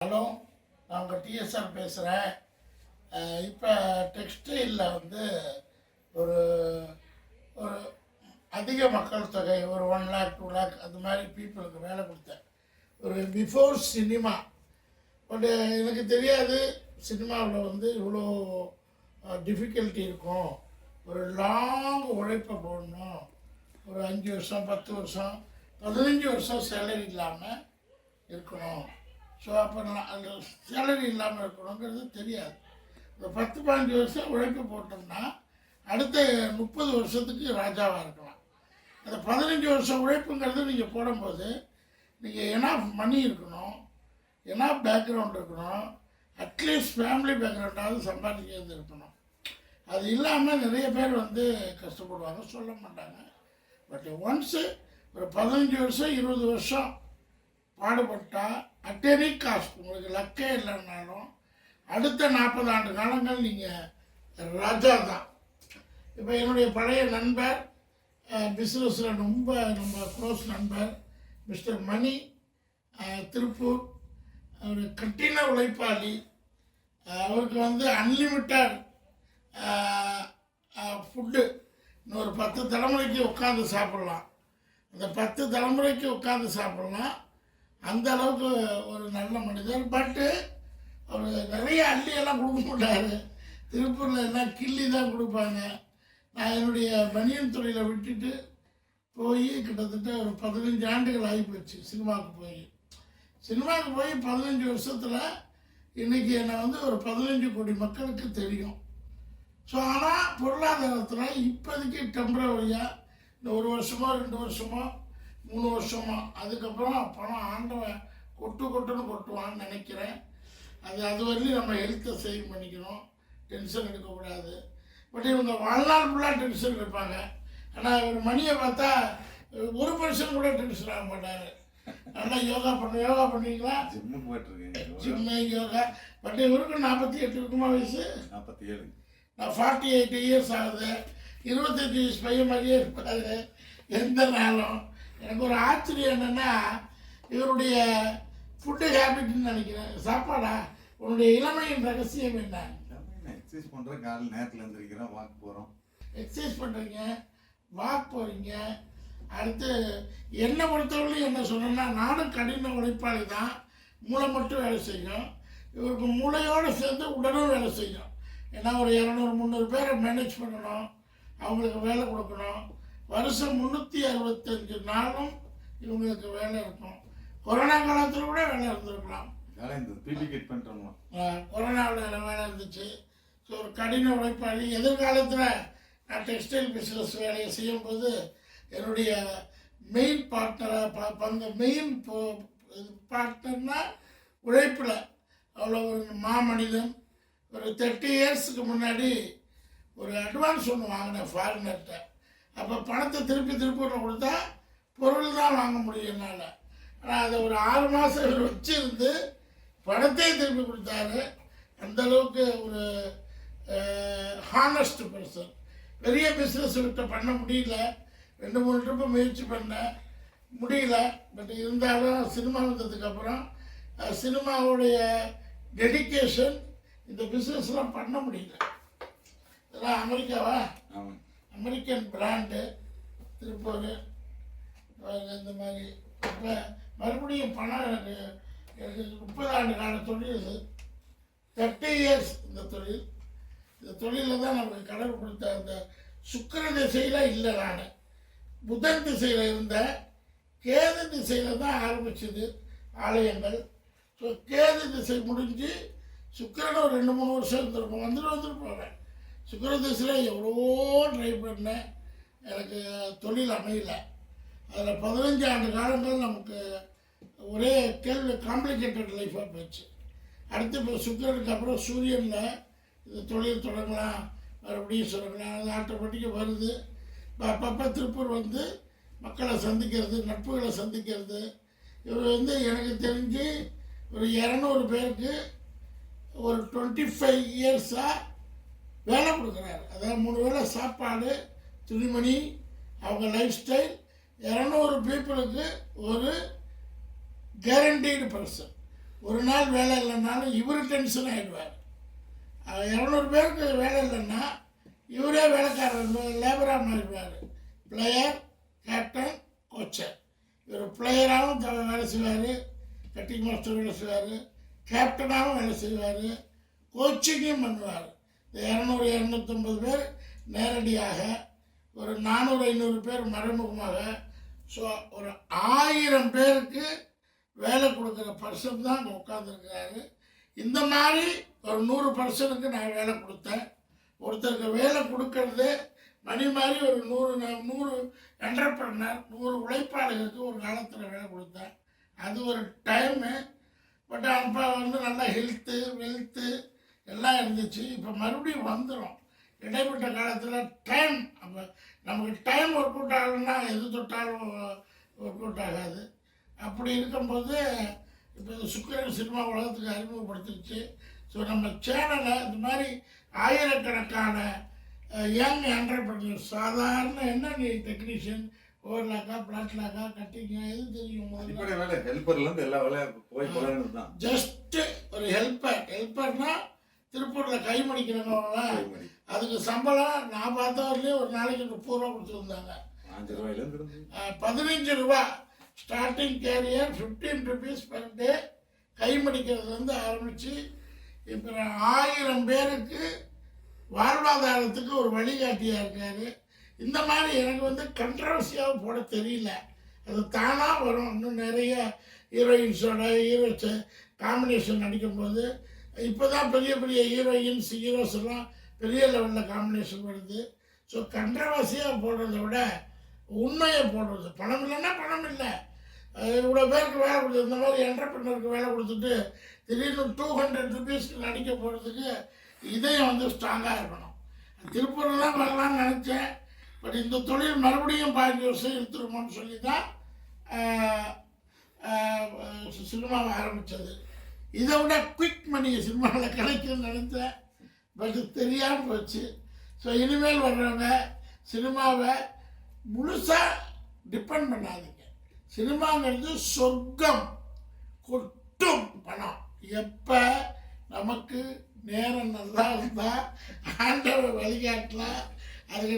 Hello, நான் உங்கள் TSR பேசுகிறேன். இப்போ டெக்ஸ்டைலில் வந்து ஒரு ஒரு அதிக மக்கள் தொகை ஒரு 1 lakh 2 lakh அது மாதிரி பீப்புளுக்கு வேலை கொடுத்தேன். ஒரு பிஃபோர் சினிமா. பட்டு எனக்கு தெரியாது சினிமாவில் வந்து இவ்வளோ டிஃபிகல்ட்டி இருக்கும். ஒரு லாங் உழைப்பை போடணும். ஒரு 5 வருஷம் 10 வருஷம் 15 வருஷம் சேலரி இல்லாமல் இருக்கணும். ஸோ அப்போ அந்த சேலரி இல்லாமல் இருக்கணுங்கிறது தெரியாது. இந்த 10-15 வருஷம் உழைப்பு போட்டோம்னா அடுத்த 30 வருஷத்துக்கு ராஜாவாக இருக்கலாம். அந்த 15 வருஷம் உழைப்புங்கிறது நீங்கள் போடும்போது நீங்கள் எனாஃப் மணி இருக்கணும், எனாஃப் பேக்ரவுண்ட் இருக்கணும், அட்லீஸ்ட் ஃபேமிலி பேக்ரவுண்டாவது சம்பாதிக்கிறது இருக்கணும். அது இல்லாமல் நிறைய பேர் வந்து கஷ்டப்படுவாங்க, சொல்ல மாட்டாங்க. பட் ஒன்ஸு ஒரு 15 வருஷம் 20 வருஷம் பாடுபட்டால் அட் எனி காஸ்ட் உங்களுக்கு லக்கே இல்லைன்னாலும் அடுத்த 40 ஆண்டு காலங்கள் நீங்கள் ராஜா தான். இப்போ என்னுடைய பழைய நண்பர், பிஸ்னஸில் ரொம்ப நம்ம க்ளோஸ் நண்பர் மிஸ்டர் மணி, திருப்பூர், அவர் கட்டின உழைப்பாளி. அவருக்கு வந்து அன்லிமிட்டட் ஃபுட்டு இன்னொரு 10 தலைமுறைக்கு உட்காந்து சாப்பிட்லாம். அந்த 10 தலைமுறைக்கு உட்காந்து சாப்பிட்லாம். அந்த அளவுக்கு ஒரு நல்ல மனிதர். பட்டு அவர் நிறைய அள்ளியெல்லாம் கொடுக்க மாட்டார். திருப்பூரில் எல்லாம் கிள்ளி தான் கொடுப்பாங்க. நான் என்னுடைய பனியன் தொழிலை விட்டுட்டு போய் கிட்டத்தட்ட ஒரு 15 ஆண்டுகள் ஆகிப்போச்சு சினிமாவுக்கு போய். 15 வருஷத்தில் இன்றைக்கி என்னை வந்து ஒரு 15 கோடி மக்களுக்கு தெரியும். ஸோ ஆனால் பொருளாதாரத்தில் இப்போதைக்கு டெம்பரவரியாக இந்த 1 வருஷமோ 2 வருஷமோ 3 வருஷமா அதுக்கப்புறம் பணம் ஆண்டவன் கொட்டுன்னு கொட்டுவான்னு நினைக்கிறேன். அது வரையும் நம்ம ஹெல்த்தை சேவ் பண்ணிக்கணும், டென்ஷன் எடுக்கக்கூடாது. பட் இவங்க வாழ்நாள் ஃபுல்லாக டென்ஷன் எடுப்பாங்க. ஆனால் இவர் மணியை பார்த்தா 1% கூட டென்ஷன் ஆக மாட்டார். நல்லா யோகா பண்ணுவீங்களா? ஜிம்மு யோகா. பட் இவருக்கு 48 இருக்குமா வயசு? 47. நான் 48 இயர்ஸ் ஆகுது. 25 வயசு பையன் மாதிரியே இருப்பார் எந்த நாளும். எனக்கு ஒரு ஆச்சரியம் என்னென்னா இவருடைய ஃபுட்டு ஹேபிட்னு நினைக்கிறேன். சாப்பாடா உன்னுடைய இளமையின் ரகசியம் என்ன? எக்ஸசைஸ் பண்ணுறேன், காலையில் நேரத்தில் எழுந்திரிக்கிறோம், வாக் போகிறோம். எக்ஸசைஸ் பண்ணுறீங்க, வாக் போகிறீங்க. அடுத்து என்னை பொறுத்தவரையிலும் என்ன சொன்னேன்னா, நானும் கடின உழைப்பாளி தான். மூளை மட்டும் வேலை செய்யும். இவருக்கு மூளையோடு சேர்ந்து உடலும் வேலை செய்யும். ஏன்னா ஒரு 200-300 பேரை மேனேஜ் பண்ணணும், அவங்களுக்கு வேலை கொடுக்கணும். வருஷம் 365 நாளும் இவங்களுக்கு வேலை இருக்கும். கொரோனா காலத்தில் கூட வேலை இருந்திருக்கலாம். கொரோனாவில் வேலை இருந்துச்சு. ஸோ ஒரு கடின உழைப்பாளி. எதிர்காலத்தில் நான் டெக்ஸ்டைல் பிஸ்னஸ் வேலையை செய்யும்போது என்னுடைய மெயின் பார்ட்னராக மெயின் பார்ட்னர்னா உழைப்பில் அவ்வளோ ஒரு மாமனிதன். ஒரு 30 இயர்ஸுக்கு முன்னாடி ஒரு அட்வான்ஸ் ஒன்று வாங்கினேன் ஃபாரினர்கிட்ட. அப்போ பணத்தை திருப்பூரில் கொடுத்தா பொருள் தான் வாங்க முடியும் என்னால். ஆனால் அதை ஒரு 6 மாதம் இவர் வச்சுருந்து பணத்தையும் திருப்பி கொடுத்தாரு. அந்தளவுக்கு ஒரு ஹானஸ்ட் பர்சன். பெரிய பிஸ்னஸ் விட்ட பண்ண முடியல. 2-3 ட்ரிப்பு முயற்சி பண்ணேன், முடியல. பட் இருந்தாலும் சினிமா வந்ததுக்கப்புறம் சினிமாவுடைய டெடிக்கேஷன் இந்த பிஸ்னஸ்லாம் பண்ண முடியல. இதெல்லாம் அமெரிக்காவா? அமெரிக்கன் பிராண்டு திருப்பூர் இந்த மாதிரி. இப்போ மறுபடியும் பணம் எனக்கு 30 ஆண்டு கால தொழில், 30 இயர்ஸ் இந்த தொழிலில் தான் நமக்கு கடவுள் கொடுத்த அந்த சுக்கிர திசையில் இல்லை. நான் புதன் திசையில் இருந்தேன். கேது திசையில் தான் ஆரம்பிச்சது ஆலயங்கள். ஸோ கேது திசை முடிஞ்சு சுக்கிரன் ஒரு 2-3 வருஷம் இருந்திருக்கும். வந்துட்டு போவேன். சுக்கிர திசையில் எவ்வளவோ ட்ரை பண்ணேன், எனக்கு தொழில் அமையல. அதில் 15 ஆண்டு காலங்கள் நமக்கு ஒரே காம்ப்ளிகேட்டட் லைஃபாக போச்சு. அடுத்து இப்போ சுக்கிரனுக்கு அப்புறம் சூரியனில் இந்த தொழில் தொடங்கலாம், மறுபடியும் சொல்லலாம். அது ஆட்டோமேட்டிக்காக வருது. இப்போ அப்பப்போ திருப்பூர் வந்து மக்களை சந்திக்கிறது, நட்புகளை சந்திக்கிறது. இவர் வந்து எனக்கு தெரிஞ்சு ஒரு 200 பேருக்கு ஒரு 25 இயர்ஸாக வேலை கொடுக்குறாரு. அதாவது 3 வேளை சாப்பாடு, துணிமணி, அவங்க லைஃப் ஸ்டைல். 200 பீப்புளுக்கு ஒரு கேரண்டீடு பர்சன். ஒரு நாள் வேலை இல்லைன்னாலும் இவர் டென்ஷன் ஆகிடுவார். 200 பேருக்கு வேலை இல்லைன்னா இவரே வேலைக்காரர் லேபராக மாறிடுவார். பிளேயர், கேப்டன், கோச்சர். இவர் பிளேயராகவும் வேலை செய்வார், கட்டிங் மாஸ்டர் வேலை செய்வார், கேப்டனாகவும் வேலை செய்வார், கோச்சிங்கும் பண்ணுவார். இந்த 200-250 பேர் நேரடியாக, ஒரு 400-500 பேர் மறைமுகமாக. ஸோ ஒரு 1000 பேருக்கு வேலை கொடுக்குற பர்சன் தான் அங்கே உட்காந்துருக்கிறாரு. இந்த மாதிரி ஒரு 100 பர்சனுக்கு நான் வேலை கொடுத்தேன். ஒருத்தருக்கு வேலை கொடுக்கறது மணி மாதிரி ஒரு 100 என்டர்பிரனர், 100 உழைப்பாளர்களுக்கு ஒரு காலத்தில் வேலை கொடுத்தேன். அது ஒரு டைமு. பட் அப்போ நல்லா ஹெல்த்து வெல்த்து எல்லாம் இருந்துச்சு. இப்போ மறுபடியும் வந்துடும். இடைப்பட்ட காலத்தில் டைம், அப்போ நமக்கு டைம் ஒர்க் அவுட் ஆகலைன்னா எது தொட்டாலும் ஒர்க் அவுட் ஆகாது. அப்படி இருக்கும்போது இப்போ இந்த சுக்கிரன் சினிமா உலகத்துக்கு அறிமுகப்படுத்திடுச்சு. ஸோ நம்ம சேனலை இந்த மாதிரி ஆயிரக்கணக்கான யங் என்டர்பிரனர், சாதாரண என்ன நீ டெக்னீஷியன், ஓவர்லாக்கா, பிளாட்லாக்கா, கட்டிங்கா, எது தெரியும், ஹெல்ப்பர்லேருந்து எல்லா வேலையும் போய் பழகினது தான். ஜஸ்ட்டு ஒரு ஹெல்ப்பர்னா திருப்பூரில் கை மடிக்கிறவங்க, அதுக்கு சம்பளம் நான் பார்த்தவர்களே ஒரு நாளைக்கு 30 ரூபா கொடுத்துருந்தாங்க. 15 ரூபா starting career, 15 rupees per day. கை மடிக்கிறதுலேருந்து ஆரம்பித்து இப்போ 1000 பேருக்கு வாழ்வாதாரத்துக்கு ஒரு வழிகாட்டியாக இருக்கார். இந்த மாதிரி எனக்கு கண்ட்ரவர்சியாக போட தெரியல. அது தானாக வரும். இன்னும் நிறைய ஹீரோயின்ஸோட காம்பினேஷன் நடிக்கும்போது இப்போ தான் பெரிய பெரிய ஹீரோயின்ஸ் ஹீரோஸ் எல்லாம் பெரிய லெவலில் காம்பினேஷன் வருது. ஸோ கண்ட்ரவர்சியாக போடுறத விட உண்மையை போடுறது. பணம் இல்லைன்னா பணம் இல்லை. இவ்வளோ பேருக்கு வேலை கொடுத்து, இந்த மாதிரி என்டர்பிரினருக்கு வேலை கொடுத்துட்டு திடீர்னு 200 ருபீஸ்க்கு நடிக்க போகிறதுக்கு இதயம் ஸ்ட்ராங்காக இருக்கணும். திருப்பூரில் தான் வரலான்னு நினச்சேன். பட் இந்த தொழில் மறுபடியும் 15 வருஷம் எடுத்துருமோன்னு சொல்லி தான் சினிமாவை ஆரம்பித்தது. இதை விட குயிக் மணி சினிமாவில் கிடைக்கும்னு நினச்சேன். பட் தெரியாமல் போச்சு. ஸோ இனிமேல் வர்றவங்க சினிமாவை முழுசாக டிபெண்ட் பண்ணாதீங்க. சினிமாங்கிறது சொர்க்கம், கொட்டும் பணம். எப்போ நமக்கு நேரம் நல்லா இருந்தால் ஆண்டவர் வழிகாட்டலாம். அதுக்கு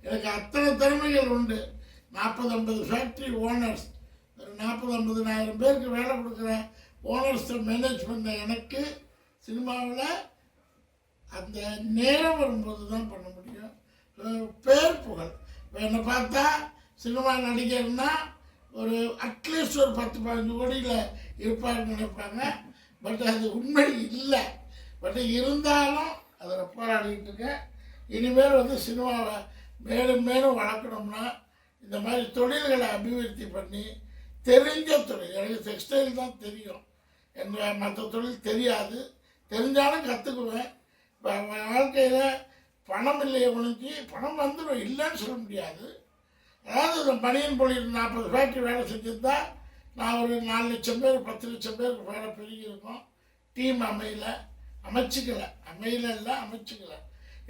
எனக்கு அத்தனை திறமைகள் உண்டு. 40-50 ஃபேக்ட்ரி ஓனர்ஸ், ஒரு 40-50,000 பேருக்கு வேலை கொடுக்குற ஓனர்ஸை மேனேஜ் பண்ண எனக்கு சினிமாவில் அந்த நேரம் வரும்போது தான் பண்ண முடியும். பேர் புகழ். என்னை பார்த்தா சினிமா நடிகர்னா ஒரு அட்லீஸ்ட் ஒரு 10-15 கோடியில் இருப்பார்னு நினைப்பாங்க. பட் அது உண்மை இல்லை. பட் இருந்தாலும் அதில் போராடிக்கிட்டு இருக்கேன். இனிமேல் சினிமாவை மேலும் மேலும் வளர்க்கணும்னா இந்த மாதிரி தொழில்களை அபிவிருத்தி பண்ணி, தெரிஞ்ச தொழில், எனக்கு டெக்ஸ்டைல் தான் தெரியும், மற்ற தொழில் தெரியாது. தெரிஞ்சாலும் கற்றுக்குவேன். இப்போ வாழ்க்கையில் பணம் இல்லையே ஒழிஞ்சு பணம் வந்துடும், இல்லைன்னு சொல்ல முடியாது. அதாவது இந்த பனியன் பொழில் 40 ஃபேக்ட்ரி வேலை செஞ்சுருந்தா நான் ஒரு 4 லட்சம் பேர் 10 லட்சம் பேருக்கு வேலை பெருகியிருக்கோம். டீம் அமைச்சிக்கலை.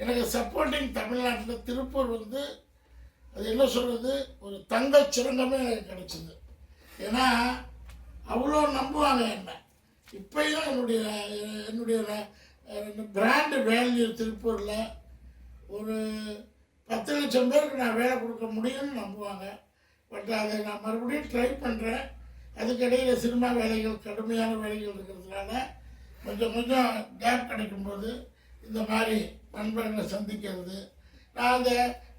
எனக்கு சப்போர்ட்டிங் தமிழ்நாட்டில் திருப்பூர் அது என்ன சொல்கிறது, ஒரு தங்கச் சுரங்கமே எனக்கு கிடைச்சிது. ஏன்னா அவ்வளோ நம்புவாங்க என்ன. இப்போயும் என்னுடைய பிராண்டு வேல்யூ திருப்பூரில் ஒரு 10 லட்சம் பேருக்கு நான் வேலை கொடுக்க முடியும்னு நம்புவாங்க. பட் அதை நான் மறுபடியும் ட்ரை பண்ணுறேன். அதுக்கிடையில் சினிமா வேலைகள், கடுமையான வேலைகள் இருக்கிறதுனால கொஞ்சம் கேப் கிடைக்கும்போது இந்த மாதிரி நண்பர்களை சந்திக்கிறது. நான் அந்த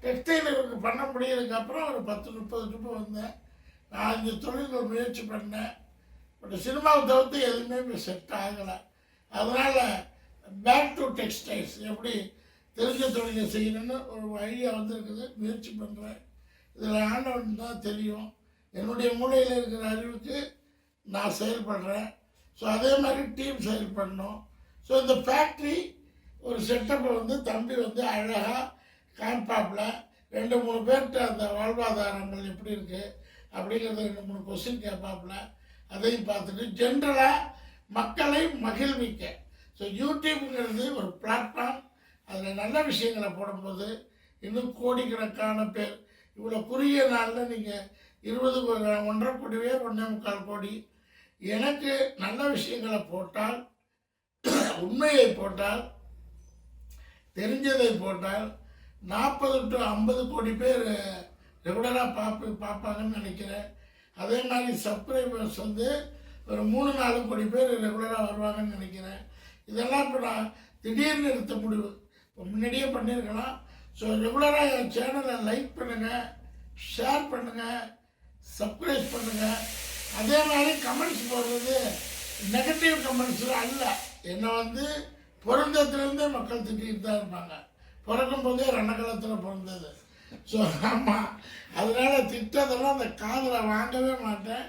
டெக்ஸ்டைலுக்கு பண்ண முடியறதுக்கப்புறம் ஒரு 10-30 ட்ரிப்பு வந்தேன். நான் இந்த தொழில்கள் முயற்சி பண்ணேன். பட் சினிமாவை தவிர்த்து எதுவுமே செட் ஆகலை. அதனால் பேக் டு டெக்ஸ்டைல்ஸ் எப்படி தெரிஞ்ச தொழிலை செய்யணும்னு ஒரு ஐடியா இருக்குது. முயற்சி பண்ணுறேன். இதில் ஆண்டவன் தான் தெரியும். என்னுடைய மூளையில் இருக்கிற அறிவுக்கு நான் செயல்படுறேன். ஸோ அதே மாதிரி டீம் செயல்படணும். ஸோ இந்த ஃபேக்ட்ரி ஒரு செட்டப்பை தம்பி அழகாக காமிப்பாப்பில் 2-3 பேர்கிட்ட அந்த வாழ்வாதாரங்கள் எப்படி இருக்குது அப்படிங்கிறத 2-3 கொஸ்டின் கேட்பாப்புல. அதையும் பார்த்துட்டு ஜென்ரலாக மக்களை மகிழ்விக்க. ஸோ யூடியூப்ங்கிறது ஒரு பிளாட்ஃபார்ம். அதில் நல்ல விஷயங்களை போடும்போது இன்னும் கோடிக்கணக்கான பேர், இவ்வளோ குறுகிய நாளில் நீங்கள் 1.5 கோடி பேர், 1.25 கோடி எனக்கு நல்ல விஷயங்களை போட்டால், உண்மையை போட்டால், தெரிஞ்சதை போட்டால் 40 to 50 கோடி பேர் ரெகுலராக பார்ப்பாங்கன்னு நினைக்கிறேன். அதே மாதிரி சப்ஸ்கிரைபர்ஸ் வந்து ஒரு 3-4 கோடி பேர் ரெகுலராக வருவாங்கன்னு நினைக்கிறேன். இதெல்லாம் இப்போ நான் திடீர்னு எடுத்த முடிவு. முன்னாடியே பண்ணியிருக்கலாம். ஸோ ரெகுலராக என் சேனலை லைக் பண்ணுங்கள், ஷேர் பண்ணுங்கள், சப்ஸ்கிரைப் பண்ணுங்கள். அதே மாதிரி கமெண்ட்ஸ் போடுறது நெகட்டிவ் கமெண்ட்ஸில் அல்ல. என்னை வந்து பிறந்ததுலேருந்தே மக்கள் திட்டிகிட்டு தான் இருப்பாங்க. பிறக்கும் போதே ரணகலத்தில் பிறந்தது. ஸோ ஆமாம், அதனால் திட்டத்தெல்லாம் அந்த காதில் வாங்கவே மாட்டேன்.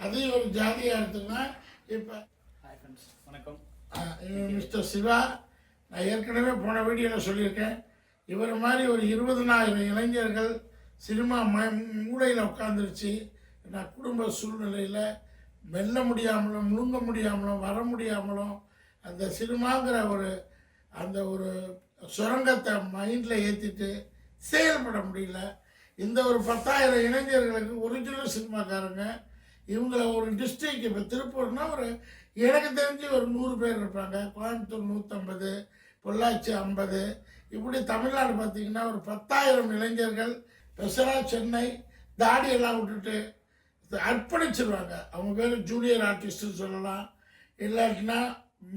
அதையும் ஒரு ஜாதியாக எடுத்துங்க. இப்போ வணக்கம், மிஸ்டர் சிவா, நான் ஏற்கனவே போன வீடியோவில் சொல்லியிருக்கேன். இவர் மாதிரி ஒரு 20,000 இளைஞர்கள் சினிமா மூளையில் உட்காந்துருச்சு. நான் குடும்ப சூழ்நிலையில் மெல்ல முடியாமலும், முழுங்க முடியாமலும், வர முடியாமலும் அந்த சினிமாங்கிற ஒரு சுரங்கத்தை மைண்டில் ஏற்றிட்டு செயல்பட முடியல. இந்த ஒரு 10,000 இளைஞர்களுக்கு ஒரிஜினல் சினிமாக்காரங்க. இவங்கள ஒரு டிஸ்ட்ரிக்ட், இப்போ திருப்பூர்னா எனக்கு தெரிஞ்சு ஒரு 100 பேர் இருப்பாங்க. கோயம்புத்தூர் 150, பொள்ளாச்சி 50, இப்படி தமிழ்நாடு பார்த்திங்கன்னா ஒரு 10,000 இளைஞர்கள் ஸ்பெஷலாக சென்னை தாடியெல்லாம் விட்டுட்டு அர்ப்பணிச்சிருவாங்க. அவங்க பேர் ஜூனியர் ஆர்டிஸ்ட்டுன்னு சொல்லலாம், இல்லாட்டினா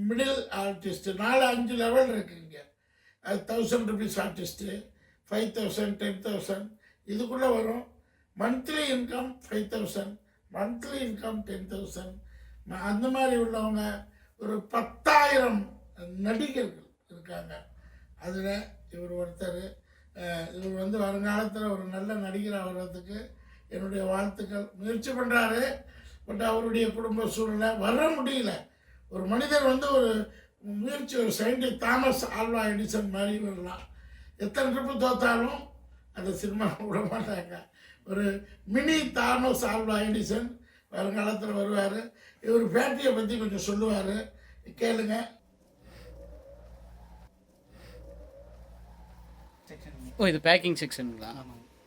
மிடில் ஆர்டிஸ்ட்டு. 4-5 லெவல் இருக்குங்க. அது 1000 ருபீஸ் ஆர்டிஸ்ட்டு, 5,000, 10,000 இதுக்குள்ளே வரும். Monthly income 5,000, monthly income 10,000. அந்த மாதிரி உள்ளவங்க ஒரு 10,000 நடிகர்கள் இருக்காங்க. அதில் இவர் ஒருத்தர். இவர் வந்து வருங்காலத்தில் ஒரு நல்ல நடிகராக வர்றதுக்கு என்னுடைய வாழ்த்துக்கள். முயற்சி பண்ணுறாரு. பட் அவருடைய குடும்ப சூழ்நிலை வர முடியல. ஒரு மனிதர் வந்து ஒரு முயற்சி, ஒரு சயின்டிஸ்ட் தாமஸ் ஆல்வா எடிசன் மாதிரி வரலாம். எத்தனை ட்ரிப்பு தோத்தாலும் அந்த சினிமா விட மாட்டாங்க. ஒரு மினி தாமஸ் ஆல்வா எடிசன் வருங்காலத்தில் வருவார். இவர் ஃபேக்ட்ரியை பற்றி கொஞ்சம் சொல்லுவார், கேளுங்க. ஓ, இது பேக்கிங் செக்ஷனுங்களா?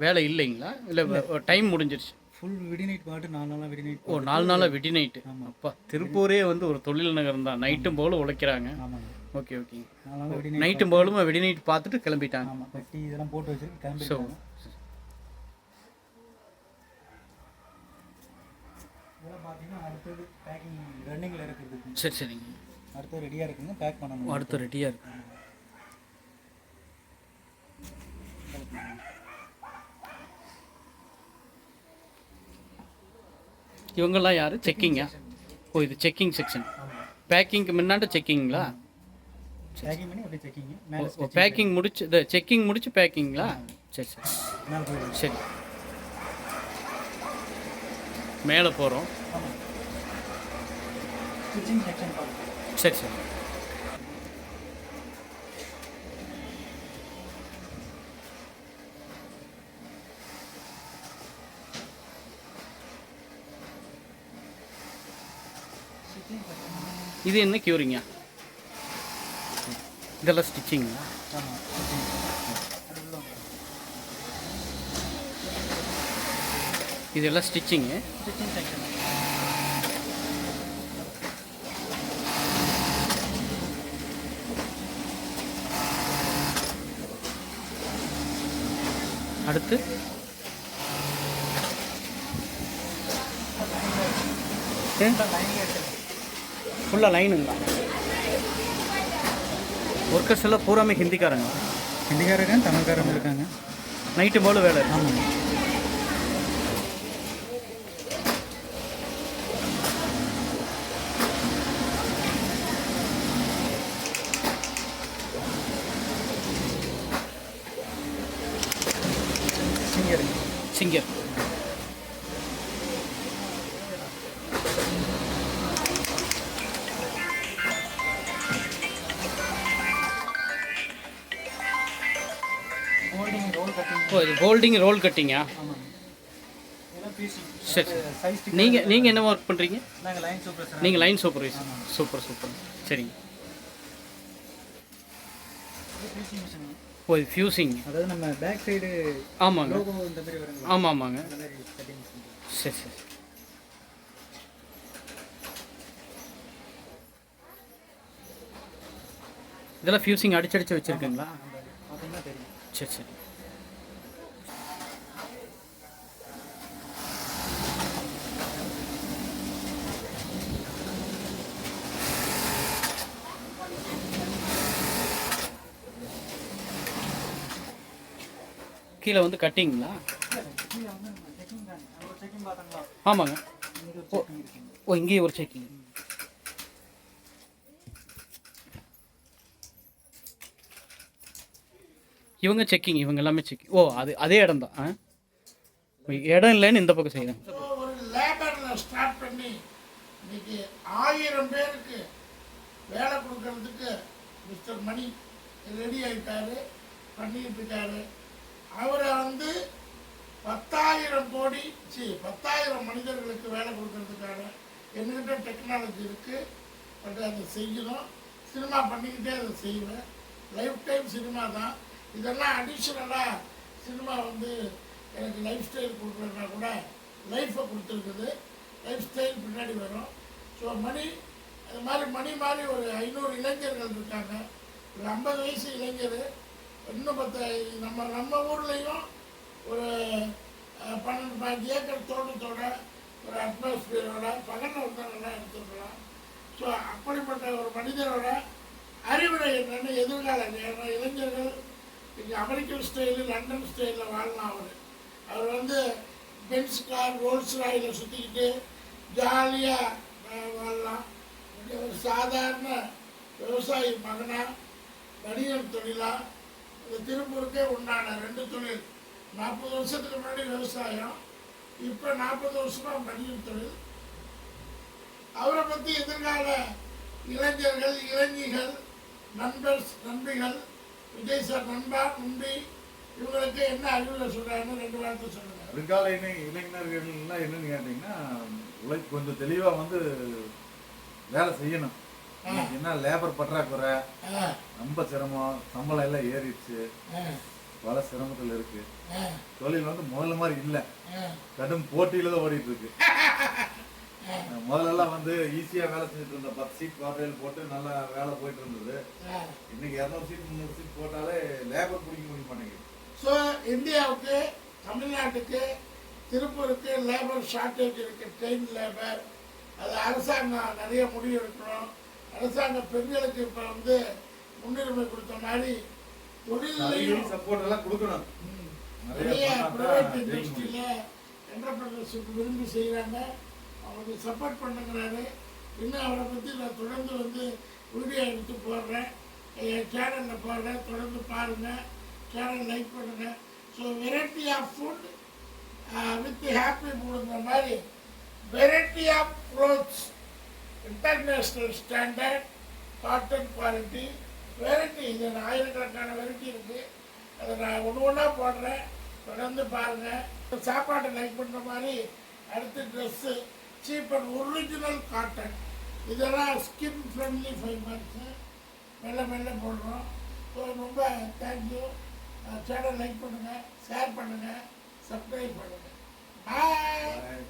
வேலை இல்லைங்களா? இல்லை டைம் முடிஞ்சிருச்சு? ஃபுல் விடி நைட் பாட்டு 4 நாளாக விடி நைட். ஓ, 4 நாளாக விடி நைட்டு. அப்பா, திருப்பூரே வந்து ஒரு தொழில் நகரம் தான். நைட்டும் போலும் உழைக்கிறாங்க. ஆமாங்க. Okay okay. 4 நாளாக விடி நைட். நைட்டும் போலும் விடி நைட் பார்த்துட்டு கிளம்பிட்டாங்க. ஆமாம், கட்டி இதெல்லாம் போட்டு வச்சுருக்கு ஸோ கிளம்பிட்டாங்க. இதெல்லாம் பார்த்தீங்கன்னா அடுத்தது பேக்கிங் ரன்னிங்கில் இருக்கிறதுக்கு. சரி சரிங்க. அடுத்தது ரெடியாக இருக்குங்க, பேக் பண்ணணும். அடுத்து ரெடியாக இருக்கு. இவங்கெல்லாம் யார்? செக்கிங்கா? ஓ, இது செக்கிங் செக்ஷன். பேக்கிங்க்கு முன்னாடி செக்கிங்களா? பேக்கிங் பண்ணி அப்படியே செக்கிங். ஓ, பேக்கிங் முடிச்சு இது செக்கிங் முடிச்சு பேக்கிங்களா? சரி சரி மேலே போயிடுது. சரி, மேலே போகிறோம். ஆமாம், ஸ்டிச்சிங் செக்ஷன் பார்த்து. சரி சரி. இது என்ன க்யூரிங்க? இதெல்லாம் ஸ்டிச்சிங்களா? ஆமாம், இதெல்லாம் ஸ்டிச்சிங்கு. Stitching section. அடுத்து ஃபுல்லாக லைனுங்களா? ஒர்க்கர்ஸ் எல்லாம் பூராமே ஹிந்திக்காரங்க. ஹிந்திக்காரங்க, தமிழ்காரங்க இருக்காங்க. நைட்டு போல் வேலை இருக்கு. ஆமாங்க. சிங்கர். Holding roll cutting. ஓ, இது ஹோல்டிங் ரோல் கட்டிங்கா? ஆமாங்க. இதெல்லாம் பீசிங். சரி. சைஸ் நீங்கள் என்ன ஒர்க் பண்ணுறீங்க? நாங்கள் லைன் சூப்பர். நீங்கள் லைன் சூப்பர்வைசர். Super super. சரிங்க. Fusing machine. ஓ, இது ஃபியூசிங். அதாவது நம்ம பேக் சைடு ஆமாங்க. லோகோ இந்த மாதிரி வருங்க. ஆமாம் ஆமாங்க. இந்த மாதிரி கட்டிங் மிஷின். சரி சரி. இதெல்லாம் ஃபியூசிங் அடிச்சடிச்சு வச்சுருக்குங்களா? பார்த்தீங்கன்னா தெரியும். சரி சரி. கீழே வந்து கட்டிங்களா? கீழே வந்து நம்ம செக்கிங் தான். ஒரு செக்கிங் பார்த்தாங்களா? ஆமாங்க. இங்கே ஒரு செக்கிங் இருக்குங்க. ஓ, இங்கேயே ஒரு செக்கிங். இவங்க செக்கிங், இவங்க எல்லாமே செக்கிங். ஓ, அதே இடம் தான். இடம் இல்லைன்னு இந்த பக்கம் செய்கிறாங்க. ஸோ ஒரு லேபரில் ஸ்டார்ட் பண்ணி இன்னைக்கு 1000 பேருக்கு வேலை கொடுக்கறதுக்கு மிஸ்டர் மணி ரெடி ஆகிட்டாரு, பண்ணிட்டு இருக்காரு. அவரை வந்து 10,000 கோடி 10,000 மனிதர்களுக்கு வேலை கொடுக்கறதுக்கான என்கிட்ட டெக்னாலஜி இருக்குது. பட் அதை செய்யணும். சினிமா பண்ணிக்கிட்டே அதை செய்வேன். லைஃப் டைம் சினிமா தான். இதெல்லாம் அடிஷ்னலாக சினிமா வந்து எனக்கு லைஃப் ஸ்டைல் கொடுக்குறதுனா கூட லைஃப்பை கொடுத்துருக்குது. லைஃப் ஸ்டைல் பின்னாடி வரும். ஸோ மணி அது மாதிரி மணி மாதிரி ஒரு 500 இளைஞர்கள் இருக்காங்க. ஒரு 50 வயசு இளைஞர் இன்னும் நம்ம ஊர்லேயும் ஒரு 12-15 ஏக்கர் தோட்டத்தோட ஒரு அட்மாஸ்பியரோட பகலில் வந்தவங்களாம் எடுத்துக்கலாம். ஸோ அப்படிப்பட்ட ஒரு மனிதரோட அறிவுரை என்னென்னு எதிர்கால இளைஞர்கள் இங்கே அமெரிக்கன் ஸ்டைலு லண்டன் ஸ்டைலில் வாழலாம். அவர் வந்து பென்ஸ் கார் ரோல்ஸ் ராயில் சுற்றிக்கிட்டு ஜாலியாக வாழலாம். ஒரு சாதாரண விவசாயி மகனா வணிகர் தொழிலா இந்த திருப்பூருக்கே உண்டான 2 தொழில். 40 வருஷத்துக்கு முன்னாடி விவசாயம், இப்போ 40 வருஷமாக வணிகர் தொழில். அவரை பற்றி எதிர்கால இளைஞர்கள் இளைஞிகள் நண்பிகள் விஜய் சார் நண்பா நம்பி இவங்களுக்கு என்ன அறிவுரை சொல்கிறாங்கன்னு 2 வார்த்தை சொல்லுங்கள். எதிர்கால இளைஞர்கள்லாம் என்னன்னு கேட்டிங்கன்னா, உழைப்பு கொஞ்சம் தெளிவாக வந்து வேலை செய்யணும். என்ன லேபர் பற்றாக்குறை, ரொம்ப சிரமம், சம்பளம் எல்லாம் ஏறிடுச்சு, பல சிரமத்தில் இருக்கு. தொழில் வந்து முதல்ல மாதிரி இல்லை, கடும் போட்டியில தான் ஓடிட்டு இருக்கு. முதல்லலாம் வந்து ஈஸியாக வேலை செஞ்சுட்டு இருந்தோம். 10 சீட் குவார்டர்ல போட்டு நல்லா வேலை போயிட்டு இருந்தது. இன்னைக்கு 200 சீட் 300 சீட் போட்டாலே லேபர் பிடிக்க முடிய மாட்டேங்குது. ஸோ இந்தியாவுக்கு, தமிழ்நாட்டுக்கு, திருப்பூருக்கு லேபர் ஷார்ட்டேஜ் இருக்குது. Train labour. அது அரசாங்கம் நிறைய முடிவு எடுக்கணும். அரசாங்கம் பெண்களுக்கு இப்போ வந்து முன்னுரிமை கொடுத்த மாதிரி தொழிலையும் சப்போர்ட் எல்லாம் கொடுக்கணும். நிறைய ப்ரைவேட் இண்டஸ்ட்ரியில் என்டர்பிரினர்ஷிப் விரும்பி செய்கிறாங்க. அவங்களுக்கு சப்போர்ட் பண்ணுங்கிறாரு. இன்னும் அவரை பற்றி நான் தொடர்ந்து வந்து வீடியோ எடுத்து போடுறேன், என் சேனலில் போடுறேன். தொடர்ந்து பாருங்கள், சேனல் லைக் பண்ணுங்கள். So variety of food with happy மூடுங்கிற மாதிரி variety of clothes, international standard, cotton quality, variety. இது ஆயிரக்கணக்கான வெரைட்டி இருக்குது. அதை நான் ஒன்றா போடுறேன். தொடர்ந்து பாருங்கள். சாப்பாட்டை லைக் பண்ணுற மாதிரி அடுத்து dress cheap and original cotton, இதெல்லாம் ஸ்கின் ஃப்ரெண்ட்லி ஃபைபர்ஸு மெல்ல மெல்ல போடுறோம். ஸோ ரொம்ப தேங்க்யூ. சேனல் லைக் பண்ணுங்கள், ஷேர் பண்ணுங்கள், சப்ஸ்கிரைப் பண்ணுங்கள். பாய்.